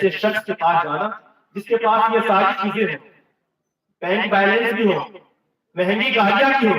ایسے شخص کے پاس جانا جس کے پاس یہ ساری چیزیں ہوں، بینک بیلنس بھی ہو، مہنگی گاڑیاں بھی ہو،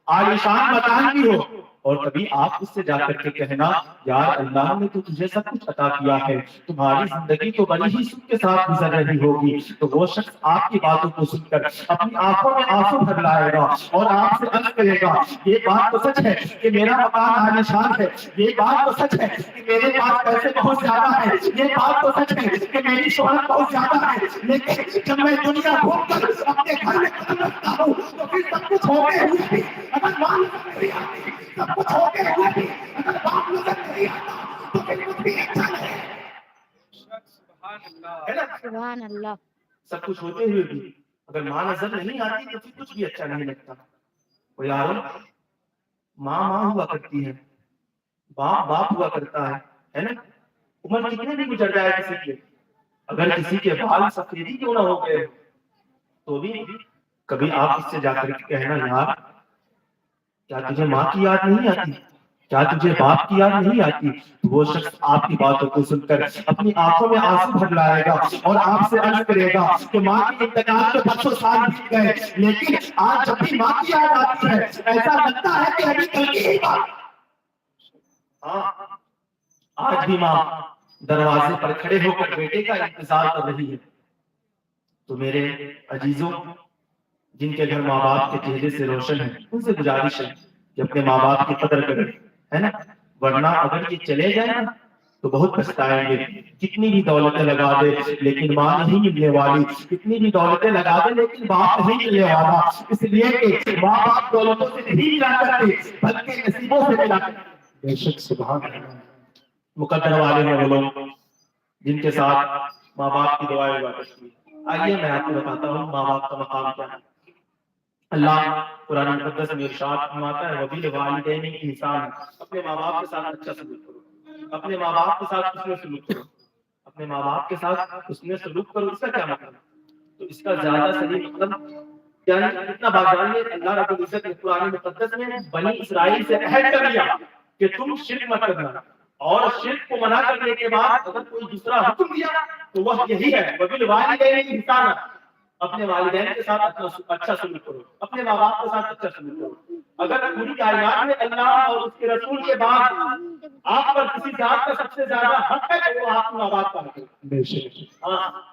عالیشان مکان بھی ہو، اور کبھی آپ اس سے جا کر کے کہنا یار اللہ نے تو تجھے سب کچھ عطا کیا ہے، تمہاری زندگی تو بڑی ہی سکھ کے ساتھ گزر رہی ہوگی، تو وہ شخص آپ کی باتوں کو سن کر اپنی آنکھوں میں آنسو بھر لائے گا اور آپ سے عرض کرے گا یہ بات تو سچ ہے کہ میرا مکان عالیشان ہے، یہ بات تو سچ ہے کہ میرے پاس پیسے بہت زیادہ ہیں، یہ بات تو سچ ہے کہ میری شہرت بہت زیادہ ہے، لیکن جب میں دنیا گھوم کر اپنے گھر میں قدم رکھتا ہوں تو پھر سب کچھ ہوتے ہوئے بھی اگر ماں نظر نہیں آتی، سب کچھ ہوتے ہوئے بھی اگر باپ نظر نہیں آتا تو پھر کچھ بھی اچھا نہیں ہے نا؟ سبحان اللہ. سب کچھ ہوتے ہوئے بھی اگر ماں نظر نہیں آتی تو پھر کچھ بھی اچھا نہیں لگتا. وہ یارو ماں ماں ہوا کرتی ہے، باپ باپ ہوا کرتا ہے نا؟ عمر کتنے بھی گزر جائے کسی کی، اگر کسی کے بال سفیدی کیوں نہ ہو گئے تو بھی کبھی آپ اس سے جا کر کے کہنا یار کیا تجھے ماں کی یاد نہیں آتی، کیا تجھے باپ کی یاد نہیں آتی؟ وہ شخص آپ کی باتوں کو سن کر اپنی آنکھوں میں آنسو بھر لائے گا اور آپ سے عرض کرے گا کہ ماں کی انتقال کے 500 سال بیت گئے، لیکن آج جب بھی ماں کی یاد آتی ہے ایسا لگتا ہے کہ ابھی کل کی ہی بات. ہاں آج بھی ماں دروازے پر کھڑے ہو کر بیٹے کا انتظار کر رہی ہے. تو میرے عزیزوں، جن کے گھر ماں باپ کے چہرے سے روشن ہے ان سے گزارش ہے کہ اپنے ماں باپ کی قدر کریں، ہے نا؟ ورنہ اگر یہ چلے جائیں نا تو بہت پچھتائیں گے. کتنی بھی دولتیں لگا دے لیکن ماں نہیں ملنے والی، کتنی بھی دولتیں لگا دے لیکن باپ نہیں ملنے والا، اس لیے کہ ماں باپ دولتوں سے نہیں ملا کرتے بلکہ نصیبوں سے ملا کرتے. بے شک سبحان اللہ. مقدر والے ہیں وہ لوگ جن کے ساتھ ماں باپ کی دعائیں ہوا کرتی ہیں. آئیے میں آپ کو بتاتا ہوں ماں باپ کا مقام کیا ہے. اللہ قرآن مقدس میں ارشاد فرماتا ہے وَبِالْوَالِدَيْنِ إِحْسَانًا، اپنے ماں باپ کے ساتھ اچھا سلوک کرو، اپنے ماں باپ کے ساتھ حسن سلوک کرو، اپنے ماں باپ کے ساتھ حسن سلوک کرو. اس کا کیا مطلب؟ تو اس کا زیادہ صحیح مطلب یعنی اتنا بات جانیے اللہ رب العزت نے قرآن مقدس میں بنی اسرائیل سے عہد کر لیا کہ تم شرک مت کرنا، اور شرک کو منع کرنے کے بعد اگر کوئی دوسرا حکم دیا تو وہ یہی ہے وَبِالْوَالِدَيْنِ إِحْسَانًا، اپنے والدین کے ساتھ اچھا سلوک کرو، اپنے ماں باپ کے ساتھ اچھا سلوک کرو. اگر پوری کائنات میں اللہ اور اس کے رسول کے بعد آپ پر کسی ذات کا سب سے زیادہ حق ہے تو وہ آپ کے ماں باپ کا حق ہے. بے شک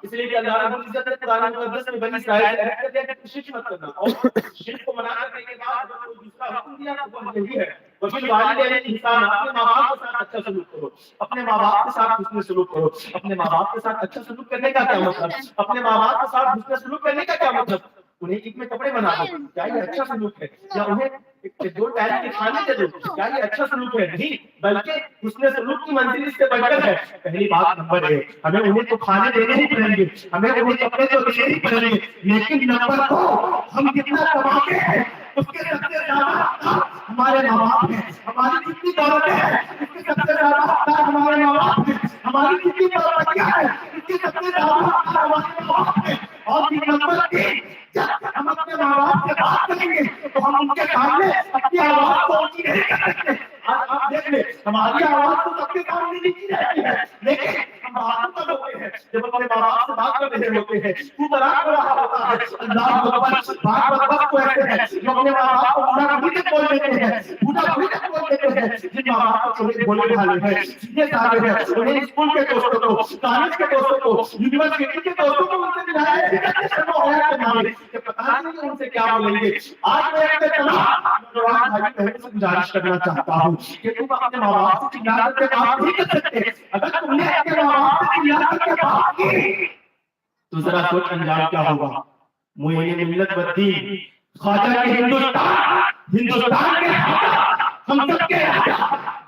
اس لیے کہ اللہ رب العزت نے قرآن مقدس میں بنی اسرائیل سے عہد کر دیا کہ شرک مت کرنا، اور شرک کو منع کرنے کے بعد اگر کوئی دوسرا حکم دیا تو وہ یہی ہے وَبِالْوَالِدَيْنِ إِحْسَانًا، اپنے ماں باپ کے ساتھ اچھا سلوک کرو، اپنے ماں باپ کے ساتھ حسن سلوک کرو. اپنے ماں باپ کے ساتھ اچھا سلوک کرنے کا کیا مطلب؟ اپنے ماں باپ کے ساتھ حسن سلوک کرنے کا کیا مطلب؟ انہیں عید میں کپڑے بنا دو، کیا یہ اچھا سلوک ہے؟ یا انہیں 2 ٹائم کے کھانے دے دو، کیا یہ اچھا سلوک ہے؟ نہیں، بلکہ حسن سلوک کی منزل اس سے بڑھ کر ہے. پہلی بات نمبر 1 ہمیں انہیں تو کھانے دینے ہی پڑیں گے، ہمیں انہیں کپڑے تو دینے ہی پڑیں گے، لیکن نمبر 2 ہم کتنا کماتے ہیں اس کے سب سے زیادہ حقدار ہمارے ماں باپ ہیں. ہماری جتنی دولتیں ہیں اس کے سب سے زیادہ حقدار ہمارے ماں باپ ہیں. ہماری جتنی پراپرٹیاں ہیں اس کے سب سے زیادہ حقدار ہمارے ماں باپ ہیں. اور پھر نمبر 3 جب ہم اپنے ماں باپ سے بات کریں گے تو ہم ان کے سامنے اپنی آواز کو اونچی نہیں کر سکتے. آج آپ دیکھ لیں ہماری آواز تو سب کے سامنے نیچی رہتی ہے، لیکن ہم بہادر کب ہوتے ہیں جب اپنے ماں باپ سے بات کر رہے ہوتے ہیں تو طلاق ہو رہا ہوتا ہے. اللہ اکبر. بعض وقت تو ایسے ہیں جو اپنے ماں باپ کو بوڑھا بوڑھی تک بول دیتے ہیں، بوڑھا بوڑھی تک بول دیتے ہیں. جن ماں باپ کو چھوٹے بولے بھالے ہیں، سیدھے سادے ہیں، انہیں اسکول کے دوستوں کو، کالج کے دوستوں کو، یونیورسٹی کے دوستوں کو ان سے ملایا کہ پتا نہیں ان سے کیا بولیں گے. آج میں اپنے تمام نوجوان بھائی بہنوں سے گزارش کرنا چاہتا ہوں کہ تم اپنے ماں باپ سے چلا کر کے بات نہیں کر سکتے. اگر تم نے اپنے ماں باپ سے چلا کر کے بات کی تو ذرا سوچ انجام کیا ہوگا. معین ملت والدین، خواجہ کے ہندوستان کے ہم سب کے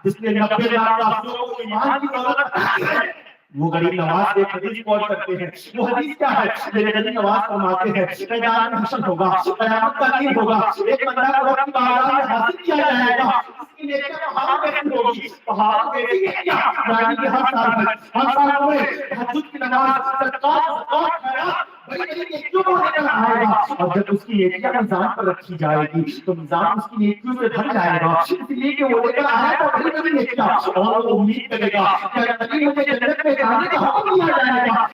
جس نے 90 لاکھ کافروں کو ایمان کی دولت عطا کی ہے، وہ غریب نواز ایک حدیث کوٹ کرتے ہیں. وہ حدیث کیا ہے؟ میرے غریب نواز فرماتے ہیں میدان حشر ہوگا، قیامت کا دن ہوگا، ایک بندہ کو رب کی بارگاہ میں حاضر کیا جائے گا. اس کی نیکیاں پہاڑ جیسی ہوگی، پہاڑ جیسی نیکیاں یعنی کہ ہر سال روئے تہجد کی نماز، صدقات، خیرات بڑی بڑی نیکیوں کو لے کر آئے گا، اور جب اس کی نیکیاں میزان پر رکھی جائے گی تو میزان اس کی نیکیوں سے بھر جائے گا، اس لیے کہ وہ لے کر آیا تھا بڑی بڑی نیکیاں، اور وہ امید کرے گا کہ اگر کبھی مجھے جنت میں جانے کا حکم دیا جائے گا